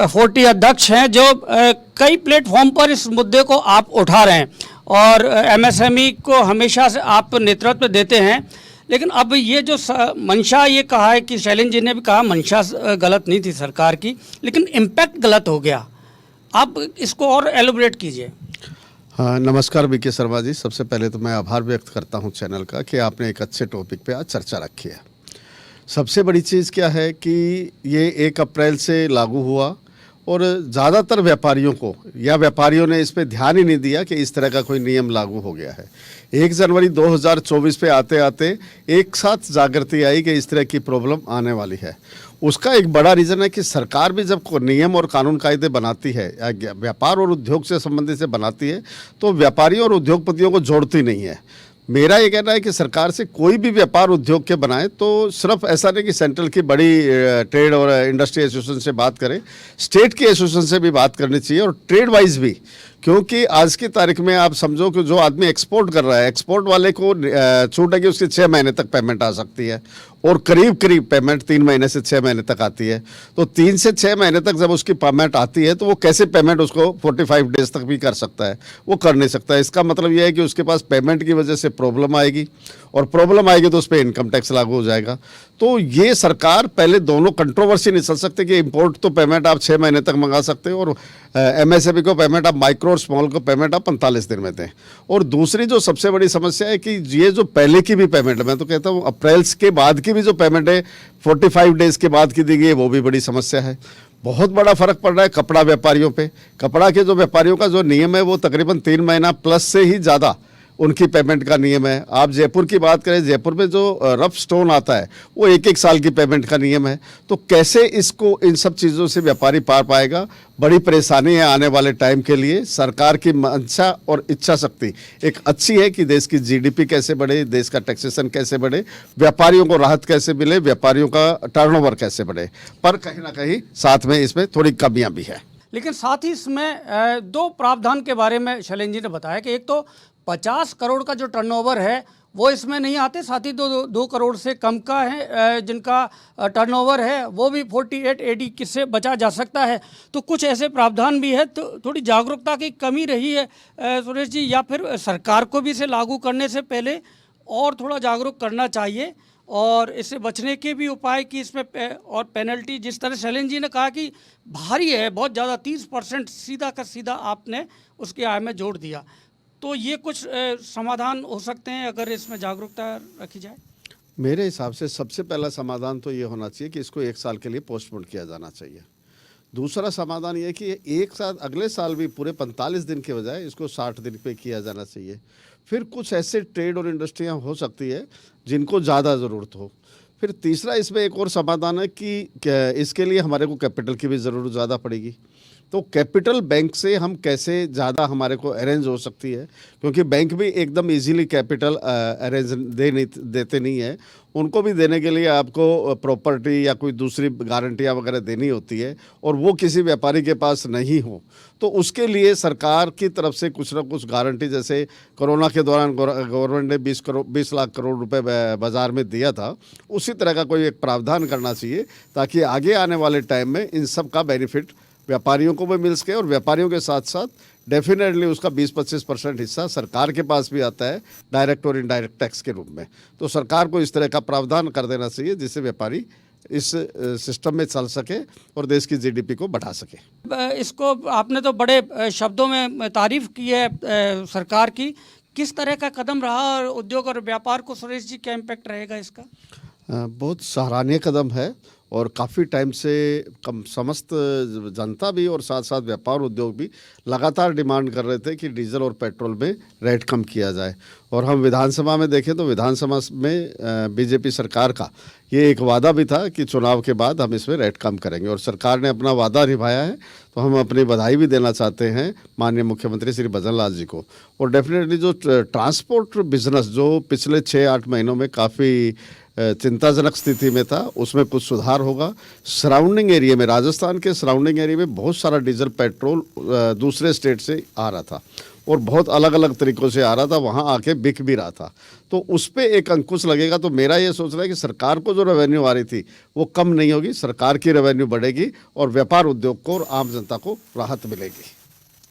Forty अध्यक्ष हैं जो कई प्लेटफॉर्म पर इस मुद्दे को आप उठा रहे हैं और एमएसएमई को हमेशा से आप नेतृत्व देते हैं। लेकिन अब ये जो मंशा ये कहा है कि शैलेंद्र जी ने भी कहा मंशा गलत नहीं थी सरकार की, लेकिन इम्पैक्ट गलत हो गया। आप इसको और एलोबरेट कीजिए। हाँ, नमस्कार बीके शर्मा जी। सबसे पहले तो मैं आभार व्यक्त करता हूँ चैनल का कि आपने एक अच्छे टॉपिक पे आज चर्चा रखी है। सबसे बड़ी चीज़ क्या है कि ये 1 अप्रैल से लागू हुआ और ज़्यादातर व्यापारियों को या व्यापारियों ने इस पे ध्यान ही नहीं दिया कि इस तरह का कोई नियम लागू हो गया है। 1 जनवरी 2024 पे आते आते एक साथ जागृति आई कि इस तरह की प्रॉब्लम आने वाली है। उसका एक बड़ा रीज़न है कि सरकार भी जब नियम और कानून कायदे बनाती है या व्यापार और उद्योग से संबंधित से बनाती है तो व्यापारियों और उद्योगपतियों को जोड़ती नहीं है। मेरा ये कहना है कि सरकार से कोई भी व्यापार उद्योग के बनाए तो सिर्फ ऐसा नहीं कि सेंट्रल की बड़ी ट्रेड और इंडस्ट्री एसोसिएशन से बात करें, स्टेट की एसोसिएशन से भी बात करनी चाहिए और ट्रेड वाइज भी। क्योंकि आज की तारीख में आप समझो कि जो आदमी एक्सपोर्ट कर रहा है, एक्सपोर्ट वाले को छूट है कि उसकी 6 महीने तक पेमेंट आ सकती है और करीब करीब पेमेंट 3 महीने से 6 महीने तक आती है। तो 3 से 6 महीने तक जब उसकी पेमेंट आती है तो वो कैसे पेमेंट उसको 45 डेज तक भी कर सकता है? वो कर नहीं सकता है। इसका मतलब ये है कि उसके पास पेमेंट की वजह से प्रॉब्लम आएगी और प्रॉब्लम आएगी तो उस पर इनकम टैक्स लागू हो जाएगा। तो ये सरकार पहले दोनों कंट्रोवर्सी नहीं चल सकते कि इंपोर्ट तो पेमेंट आप 6 महीने तक मंगा सकते हो और एमएसएमई को पेमेंट आप माइक्रो और स्मॉल को पेमेंट आप 45 दिन में दें। और दूसरी जो सबसे बड़ी समस्या है कि ये जो पहले की भी पेमेंट, मैं तो कहता हूँ अप्रैल के बाद की भी जो पेमेंट है 45 डेज के बाद की दी गई है, वो भी बड़ी समस्या है। बहुत बड़ा फर्क पड़ रहा है कपड़ा व्यापारियों पे। कपड़ा के जो व्यापारियों का जो नियम है वो तकरीबन 3 महीना प्लस से ही ज़्यादा उनकी पेमेंट का नियम है। आप जयपुर की बात करें, जयपुर में जो रफ स्टोन आता है वो 1-1 साल की पेमेंट का नियम है। तो कैसे इसको इन सब चीज़ों से व्यापारी पार पाएगा? बड़ी परेशानी है आने वाले टाइम के लिए। सरकार की मंशा और इच्छा शक्ति एक अच्छी है कि देश की जीडीपी कैसे बढ़े, देश का टैक्सेशन कैसे बढ़े, व्यापारियों को राहत कैसे मिले, व्यापारियों का टर्नओवर कैसे बढ़े, पर कहीं ना कहीं साथ में इसमें थोड़ी कमियां भी है। लेकिन साथ ही इसमें 2 प्रावधान के बारे में शैलेंद्र जी ने बताया कि एक तो 50 करोड़ का जो टर्नओवर है वो इसमें नहीं आते, साथ ही 2 करोड़ से कम का है जिनका टर्नओवर है वो भी 48 AD किससे बचा जा सकता है। तो कुछ ऐसे प्रावधान भी है। तो थोड़ी जागरूकता की कमी रही है सुरेश जी, या फिर सरकार को भी इसे लागू करने से पहले और थोड़ा जागरूक करना चाहिए और इससे बचने के भी उपाय कि इसमें और पेनल्टी जिस तरह शैलेंद्र जी ने कहा कि भारी है बहुत ज़्यादा, 30% सीधा का सीधा आपने उसकी आय में जोड़ दिया। तो ये कुछ समाधान हो सकते हैं अगर इसमें जागरूकता रखी जाए। मेरे हिसाब से सबसे पहला समाधान तो ये होना चाहिए कि इसको 1 साल के लिए पोस्टपोन किया जाना चाहिए। दूसरा समाधान ये कि एक साथ अगले साल भी पूरे 45 दिन के बजाय इसको 60 दिन पे किया जाना चाहिए। फिर कुछ ऐसे ट्रेड और इंडस्ट्रियां हो सकती है जिनको ज़्यादा ज़रूरत हो। फिर तीसरा इसमें एक और समाधान है कि इसके लिए हमारे को कैपिटल की भी ज़रूरत ज़्यादा पड़ेगी। तो कैपिटल बैंक से हम कैसे ज़्यादा हमारे को अरेंज हो सकती है, क्योंकि बैंक भी एकदम इजीली कैपिटल अरेंज देते नहीं है। उनको भी देने के लिए आपको प्रॉपर्टी या कोई दूसरी गारंटियाँ वगैरह देनी होती है और वो किसी व्यापारी के पास नहीं हो। तो उसके लिए सरकार की तरफ से कुछ ना कुछ गारंटी, जैसे कोरोना के दौरान गवर्नमेंट ने 20 लाख करोड़ रुपए बाज़ार में दिया था, उसी तरह का कोई एक प्रावधान करना चाहिए ताकि आगे आने वाले टाइम में इन सब का बेनिफिट व्यापारियों को भी मिल सके और व्यापारियों के साथ साथ डेफिनेटली उसका 20-25% हिस्सा सरकार के पास भी आता है डायरेक्ट और इनडायरेक्ट टैक्स के रूप में। तो सरकार को इस तरह का प्रावधान कर देना चाहिए जिससे व्यापारी इस सिस्टम में चल सके और देश की जीडीपी को बढ़ा सके। इसको आपने तो बड़े शब्दों में तारीफ की है सरकार की, किस तरह का कदम रहा और उद्योग और व्यापार को सुरेश जी क्या इम्पैक्ट रहेगा इसका? बहुत सराहनीय कदम है और काफ़ी टाइम से समस्त जनता भी और साथ साथ व्यापार उद्योग भी लगातार डिमांड कर रहे थे कि डीजल और पेट्रोल में रेट कम किया जाए। और हम विधानसभा में देखें तो विधानसभा में बीजेपी सरकार का ये एक वादा भी था कि चुनाव के बाद हम इसमें रेट कम करेंगे और सरकार ने अपना वादा निभाया है। तो हम अपनी बधाई भी देना चाहते हैं माननीय मुख्यमंत्री श्री भजन लाल जी को। और डेफिनेटली जो ट्रांसपोर्ट बिजनेस जो पिछले 6-8 महीनों में काफ़ी चिंताजनक स्थिति में था, उसमें कुछ सुधार होगा। सराउंडिंग एरिया में, राजस्थान के सराउंडिंग एरिया में बहुत सारा डीजल पेट्रोल दूसरे स्टेट से आ रहा था, और बहुत अलग अलग तरीक़ों से आ रहा था, वहाँ आके बिक भी रहा था। तो उस पर एक अंकुश लगेगा। तो मेरा ये सोचना है कि सरकार को जो रेवेन्यू आ रही थी वो कम नहीं होगी, सरकार की रेवेन्यू बढ़ेगी और व्यापार उद्योग को और आम जनता को राहत मिलेगी।